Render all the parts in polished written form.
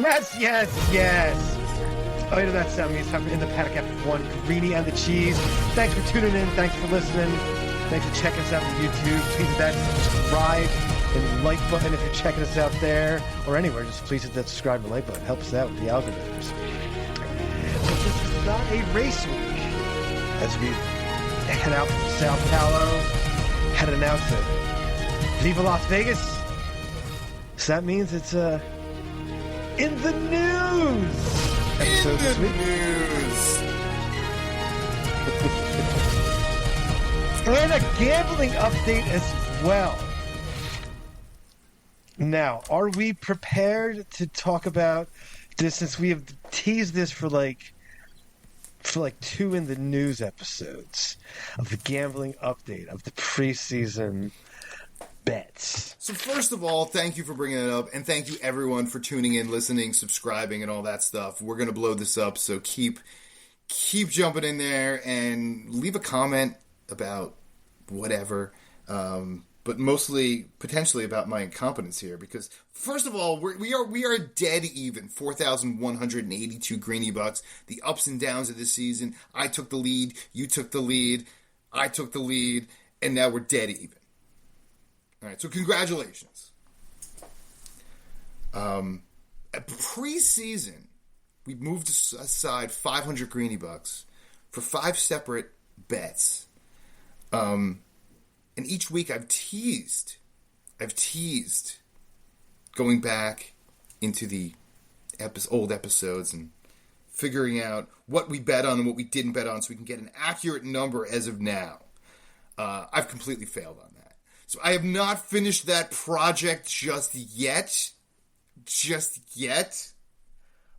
Yes. Oh, you know that sound means time in the paddock after one. Greeny and the cheese. Thanks for tuning in. Thanks for listening. Thanks for checking us out on YouTube. Please hit that subscribe and like button if you're checking us out there or anywhere. Just please hit that subscribe and like button. Help us out with the algorithms. But this is not a race week as we head out from Sao Paulo, heading out to Viva Las Vegas. So that means it's in the news. Episode this week. And a gambling update as well. Now, are we prepared to talk about this since we have teased this for like 2 in the news episodes of the gambling update of the preseason bets? So first of all, thank you for bringing it up, and thank you everyone for tuning in, listening, subscribing, and all that stuff. We're going to blow this up, so keep jumping in there and leave a comment about whatever, but mostly potentially about my incompetence here, because first of all, we are dead even, 4,182 greeny bucks. The ups and downs of this season. I took the lead, you took the lead, I took the lead, and now we're dead even. All right, so congratulations. At preseason, we moved aside 500 greeny bucks for 5 separate bets. And each week I've teased going back into the old episodes and figuring out what we bet on and what we didn't bet on so we can get an accurate number as of now. I've completely failed on that. So I have not finished that project just yet.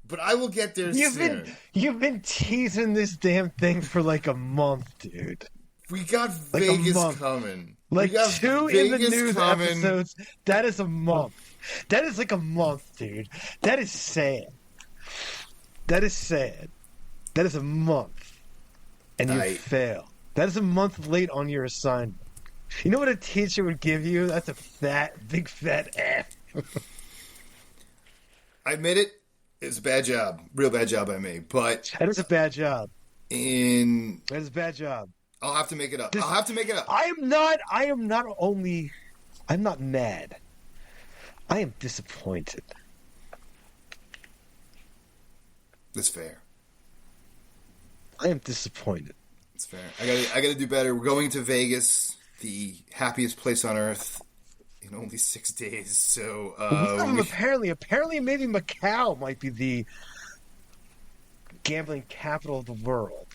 But I will get there soon. You've been teasing this damn thing for like a month, dude. We got Vegas coming. Like 2 in the news episodes. That is a month. That is like a month, dude. That is sad. That is a month. And you fail. That is a month late on your assignment. You know what a teacher would give you? That's a big fat F. I admit it. It's a bad job. Real bad job I made. But that is a bad job. That is a bad job. I'll have to make it up. I'm not mad. I am disappointed. That's fair. I am disappointed. It's fair. I gotta do better. We're going to Vegas, the happiest place on earth, in only 6 days. So apparently maybe Macau might be the gambling capital of the world.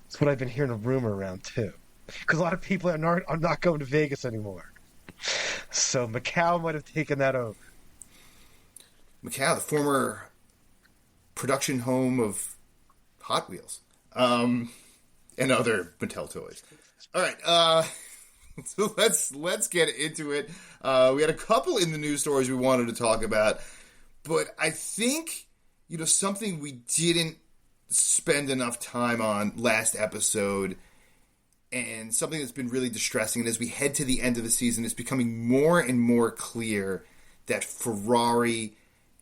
That's what I've been hearing a rumor around too. Because a lot of people are not going to Vegas anymore. So Macau might have taken that over. Macau, the former production home of Hot Wheels. And other Mattel toys. All right, so let's get into it. We had a couple in the news stories we wanted to talk about, but I think something we didn't spend enough time on last episode, and something that's been really distressing. And as we head to the end of the season, it's becoming more and more clear that Ferrari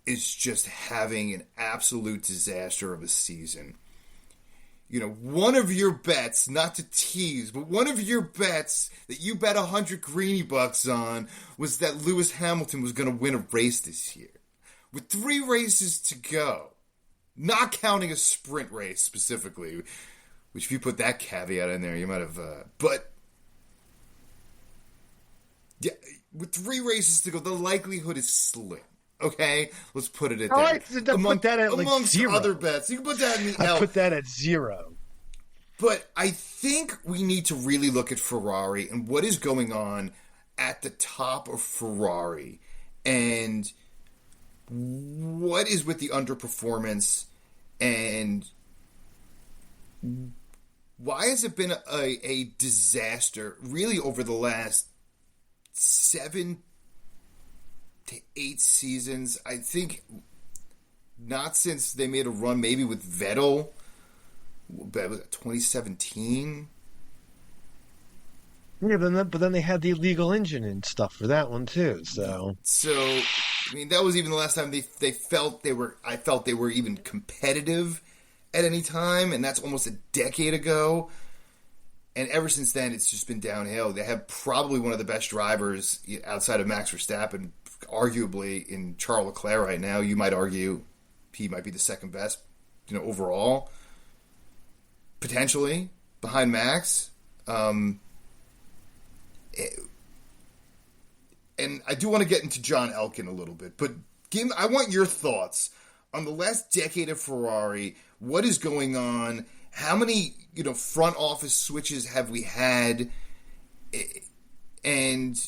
is just having an absolute disaster of a season. One of your bets, not to tease, but one of your bets that you bet 100 greeny bucks on was that Lewis Hamilton was going to win a race this year. With 3 races to go, not counting a sprint race specifically, which if you put that caveat in there, you might have, but yeah, with 3 races to go, the likelihood is slim. Okay, let's put it at that. All right, so put that at like amongst 0. other bets, you can put that in the. I put that at 0. But I think we need to really look at Ferrari and what is going on at the top of Ferrari, and what is with the underperformance, and why has it been a disaster really over the last 7 to 8 seasons? I think not since they made a run maybe with Vettel. Was it 2017? Yeah, but then they had the illegal engine and stuff for that one too. So I mean, that was even the last time they felt they were. I felt they were even competitive at any time, and that's almost a decade ago. And ever since then, it's just been downhill. They have probably one of the best drivers outside of Max Verstappen, arguably in Charles Leclerc right now. You might argue he might be the second best, overall, potentially behind Max. And I do want to get into John Elkann a little bit, but I want your thoughts on the last decade of Ferrari. What is going on? How many, front office switches have we had? And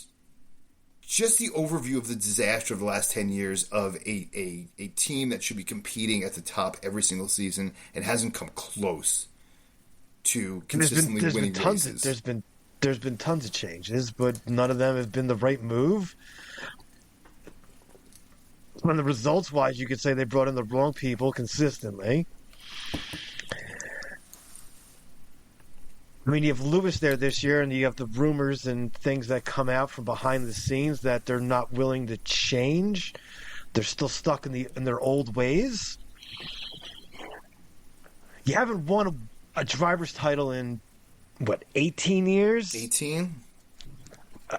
just the overview of the disaster of the last 10 years of a team that should be competing at the top every single season and hasn't come close to consistently winning races. There's been tons of changes, but none of them have been the right move. On the results-wise, you could say they brought in the wrong people consistently. I mean, you have Lewis there this year, and you have the rumors and things that come out from behind the scenes that they're not willing to change. They're still stuck in their old ways. You haven't won a driver's title in, 18 years? 18? I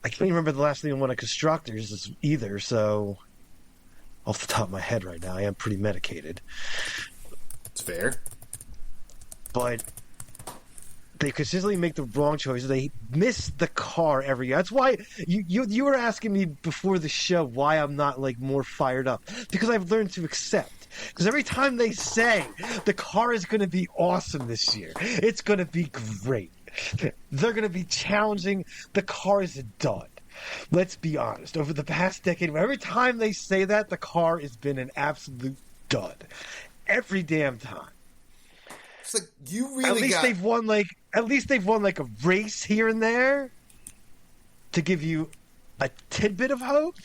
can't even remember the last thing I won a constructors either, so off the top of my head right now, I am pretty medicated. It's fair. But they consistently make the wrong choices. They miss the car every year. That's why you were asking me before the show why I'm not more fired up. Because I've learned to accept. Because every time they say the car is going to be awesome this year, it's going to be great. They're going to be challenging. The car is a dud. Let's be honest. Over the past decade, every time they say that, the car has been an absolute dud. Every damn time. It's like you really they've won a race here and there to give you a tidbit of hope.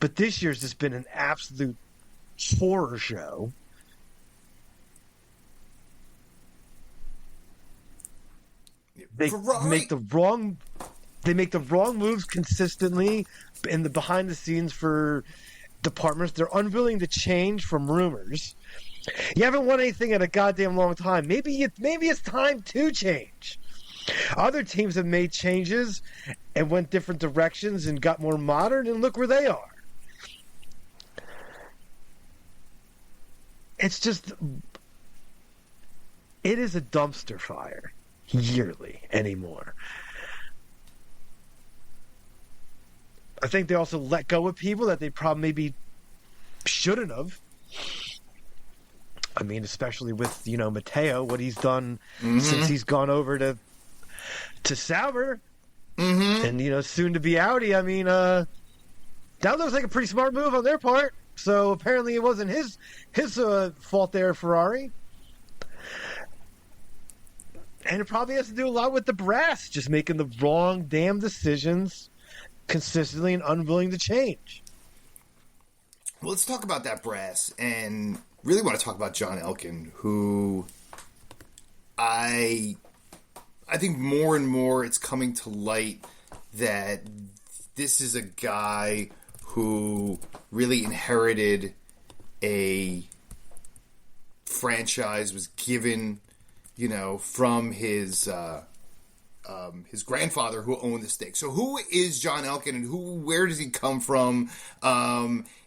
But this year's just been an absolute horror show. They make the wrong moves consistently in the behind the scenes for departments. They're unwilling to change from rumors. You haven't won anything in a goddamn long time. Maybe it's time to change. Other teams have made changes and went different directions and got more modern, and look where they are. It's just, it is a dumpster fire yearly anymore. I think they also let go of people that they probably maybe shouldn't have. I mean, especially with, Matteo, what he's done since he's gone over to Sauber and, soon to be Audi. I mean, that looks like a pretty smart move on their part. So apparently it wasn't his fault there at Ferrari. And it probably has to do a lot with the brass just making the wrong damn decisions consistently and unwilling to change. Well, let's talk about that brass, and really want to talk about John Elkann, who I think more and more it's coming to light that this is a guy who really inherited a franchise, was given, from his grandfather who owned the stake. So who is John Elkann, and where does he come from?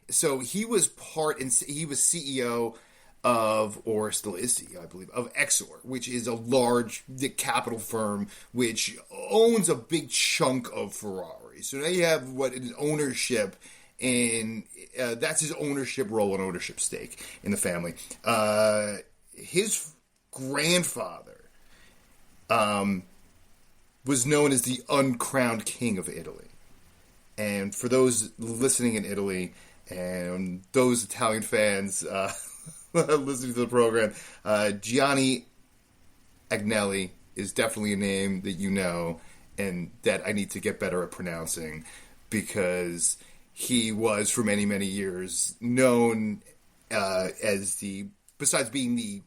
So he was CEO of, or still is CEO, I believe, of Exor, which is a large capital firm which owns a big chunk of Ferrari. So now you have an ownership, and that's his ownership role and ownership stake in the family. His grandfather was known as the uncrowned king of Italy. And for those listening in Italy and those Italian fans listening to the program, Gianni Agnelli is definitely a name that you know and that I need to get better at pronouncing, because he was for many, many years known as besides being the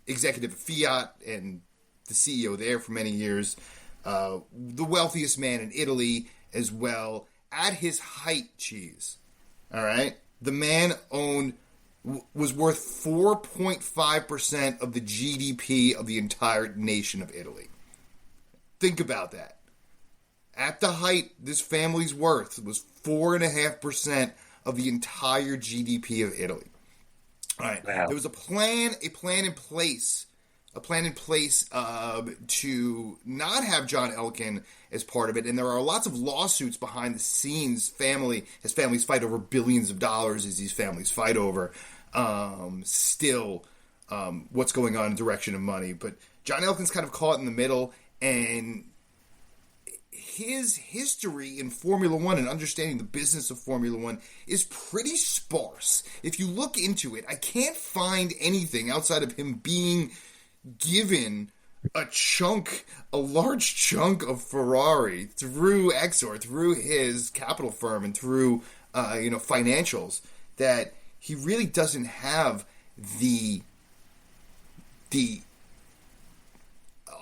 executive of Fiat and the CEO there for many years, the wealthiest man in Italy, as well at his height, Cheese, all right, the man was worth 4.5% of the GDP of the entire nation of Italy. Think about that. At the height, this family's worth was 4.5% of the entire GDP of Italy. All right. Wow. There was a plan in place to not have John Elkann as part of it, and there are lots of lawsuits behind the scenes. His families fight over billions of dollars as these families fight over what's going on in direction of money. But John Elkann's kind of caught in the middle, and his history in Formula One and understanding the business of Formula One is pretty sparse. If you look into it, I can't find anything outside of him being given a large chunk of Ferrari through Exor, through his capital firm, and through financials, that he really doesn't have the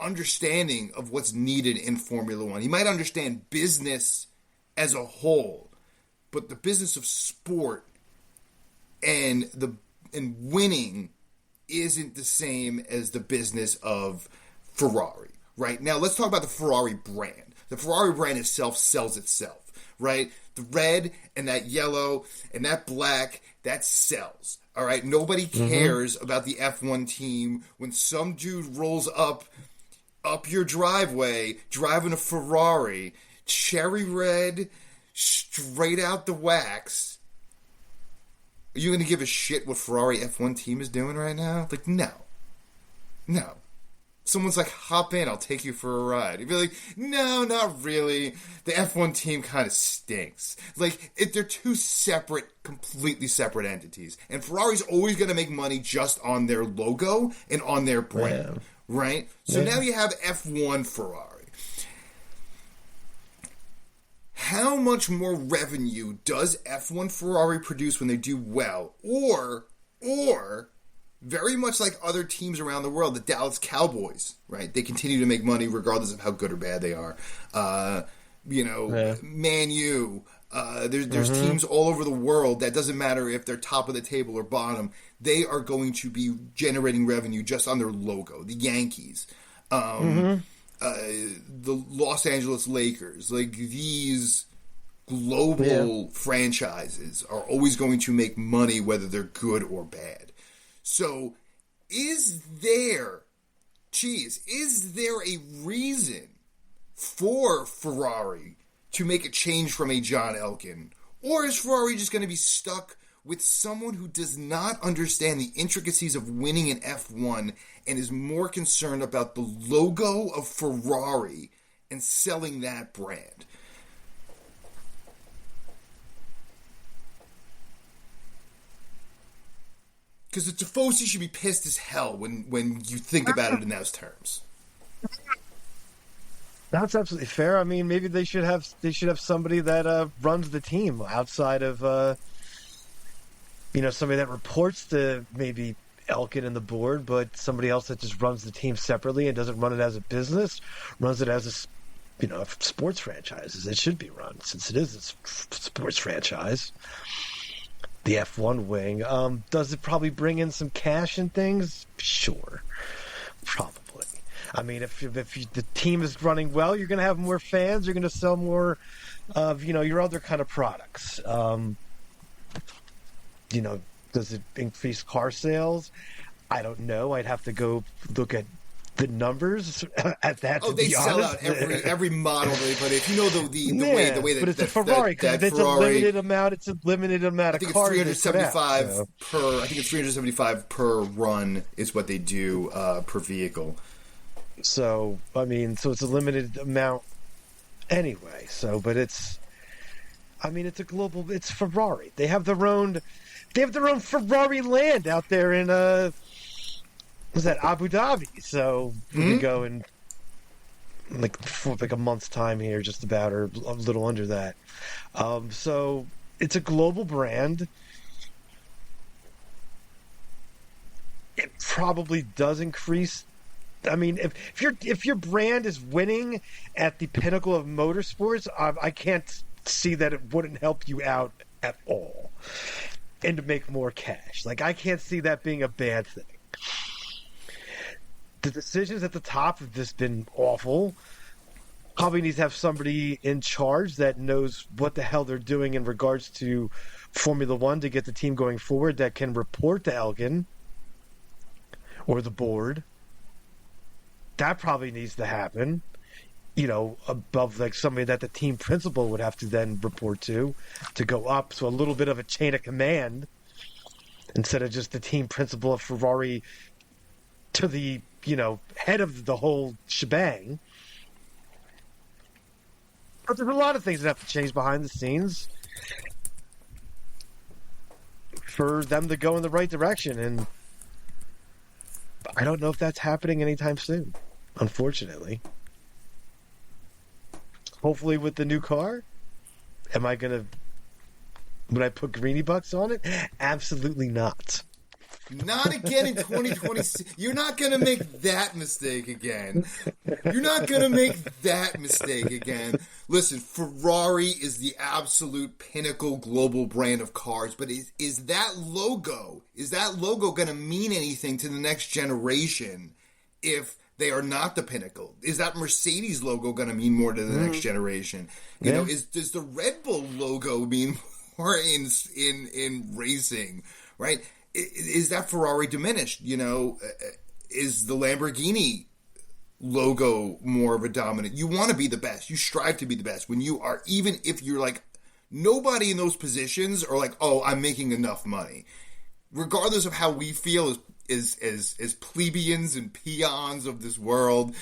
understanding of what's needed in Formula One. He might understand business as a whole, but the business of sport and winning isn't the same as the business of Ferrari, right? Now, let's talk about the Ferrari brand. The Ferrari brand itself sells itself, right? The red and that yellow and that black, that sells, all right? Nobody cares about the F1 team when some dude rolls up your driveway driving a Ferrari, cherry red, straight out the wax. Are you going to give a shit what Ferrari F1 team is doing right now? Like, no. Someone's like, hop in, I'll take you for a ride. You'd be like, no, not really. The F1 team kind of stinks. Like, they're two completely separate entities. And Ferrari's always going to make money just on their logo and on their brand. Yeah. Right? So now you have F1 Ferrari. How much more revenue does F1 Ferrari produce when they do well? Or very much like other teams around the world, the Dallas Cowboys, right? They continue to make money regardless of how good or bad they are. Man U. There's teams all over the world that doesn't matter if they're top of the table or bottom. They are going to be generating revenue just on their logo. The Yankees, the Los Angeles Lakers, like these global franchises are always going to make money whether they're good or bad. So is there a reason for Ferrari to make a change from a John Elkann? Or is Ferrari just going to be stuck with someone who does not understand the intricacies of winning in F1 and is more concerned about the logo of Ferrari and selling that brand? Because the Tifosi should be pissed as hell when you think about it in those terms. That's absolutely fair. I mean, maybe they should have somebody that runs the team outside of somebody that reports to maybe Elkann and the board, but somebody else that just runs the team separately and doesn't run it as a business, runs it as a sports franchise as it should be run, since it is a sports franchise. The F1 wing. Does it probably bring in some cash and things? Sure, probably. I mean, if the team is running well, you're going to have more fans. You're going to sell more of your other kind of products. Does it increase car sales? I don't know. I'd have to go look at the numbers at that. Oh, they sell out every model they put. If you know the way that, but it's a Ferrari because it's Ferrari, a limited amount. It's a limited amount of cars. I think it's 375 per run is what they do per vehicle. So it's a limited amount anyway. So, but it's a global. It's Ferrari. They have their own Ferrari land out there in was that Abu Dhabi? So we could go in for a month's time here, just about, or a little under that. So it's a global brand. It probably does increase. I mean, if your brand is winning at the pinnacle of motorsports, I can't see that it wouldn't help you out at all and to make more cash. Like, I can't see that being a bad thing. The decisions at the top have just been awful. Probably needs to have somebody in charge that knows what the hell they're doing in regards to Formula One to get the team going forward, that can report to Elgin or the board. That probably needs to happen, above like somebody that the team principal would have to then report to go up. So a little bit of a chain of command instead of just the team principal of Ferrari to the, head of the whole shebang. But there's a lot of things that have to change behind the scenes for them to go in the right direction. And I don't know if that's happening anytime soon, unfortunately. Hopefully with the new car. Would I put greenie bucks on it? Absolutely not. Not again in 2026. You're not going to make that mistake again. You're not going to make that mistake again. Listen, Ferrari is the absolute pinnacle global brand of cars, but is that logo going to mean anything to the next generation if they are not the pinnacle? Is that Mercedes logo going to mean more to the next generation? Does the Red Bull logo mean more in racing, right? Is that Ferrari diminished? Is the Lamborghini logo more of a dominant? You want to be the best. You strive to be the best. When you are, even if you're like, nobody in those positions are like, oh, I'm making enough money. Regardless of how we feel as plebeians and peons of this world,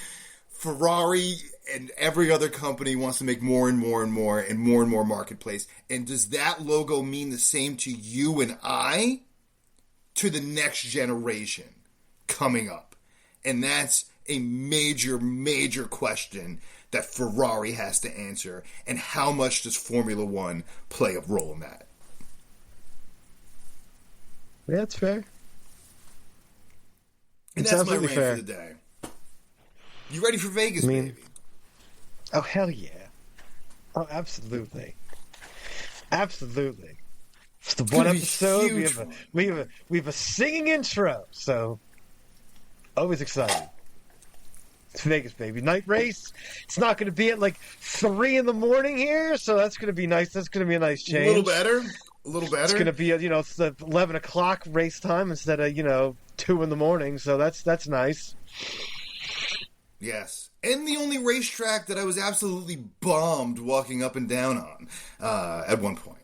Ferrari and every other company wants to make more and more and more and more and more marketplace. And does that logo mean the same to you and I? To the next generation coming up? And that's a major, major question that Ferrari has to answer. And how much does Formula One play a role in that? Yeah, that's fair. And that's my rant for the day. You ready for Vegas, baby? Oh, hell yeah. Oh, absolutely. Absolutely. It's the one episode. We have a singing intro, so always excited. It's Vegas, baby. Night race. It's not going to be at like 3 a.m. here, so that's going to be nice. That's going to be a nice change. A little better. It's going to be it's the 11 o'clock race time instead of 2 a.m. So that's nice. Yes. And the only racetrack that I was absolutely bummed walking up and down on at one point.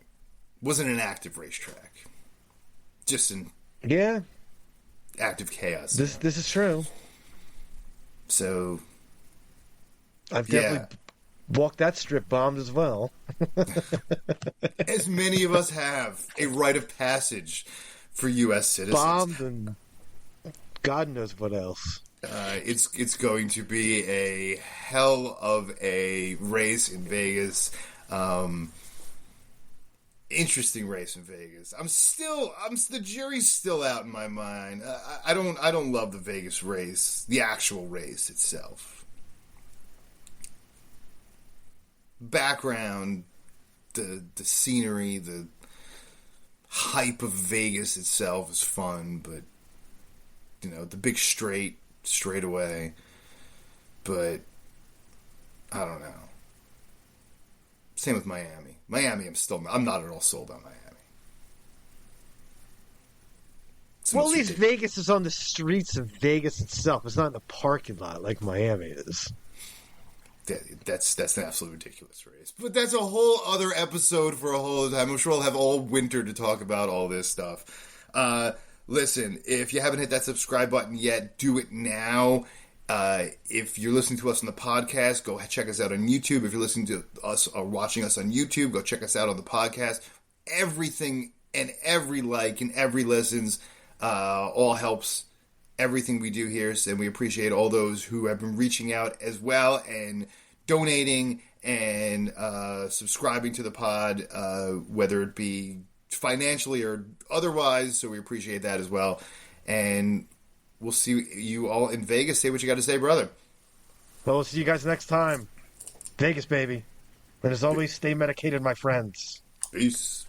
Wasn't an active racetrack. Just an active chaos. This is true. So I've definitely walked that strip bombed as well. As many of us have a rite of passage for U.S. citizens. Bombed and God knows what else. It's going to be a hell of a race in Vegas. Interesting race in Vegas. The jury's still out in my mind. I don't love the Vegas race, the actual race itself. Background, the scenery, the hype of Vegas itself is fun, but the big straightaway. But I don't know. Same with Miami. I'm not at all sold on Miami. Well, at least Vegas is on the streets of Vegas itself. It's not in the parking lot like Miami is. That's an absolutely ridiculous race. But that's a whole other episode for a whole other time. I'm sure I'll have all winter to talk about all this stuff. Listen, if you haven't hit that subscribe button yet, do it now. If you're listening to us on the podcast, go check us out on YouTube. If you're listening to us or watching us on YouTube, go check us out on the podcast. Everything and every like and every listens all helps everything we do here. And we appreciate all those who have been reaching out as well and donating and subscribing to the pod, whether it be financially or otherwise. So we appreciate that as well. And we'll see you all in Vegas. Say what you got to say, brother. Well, we'll see you guys next time. Vegas, baby. And as always, stay medicated, my friends. Peace.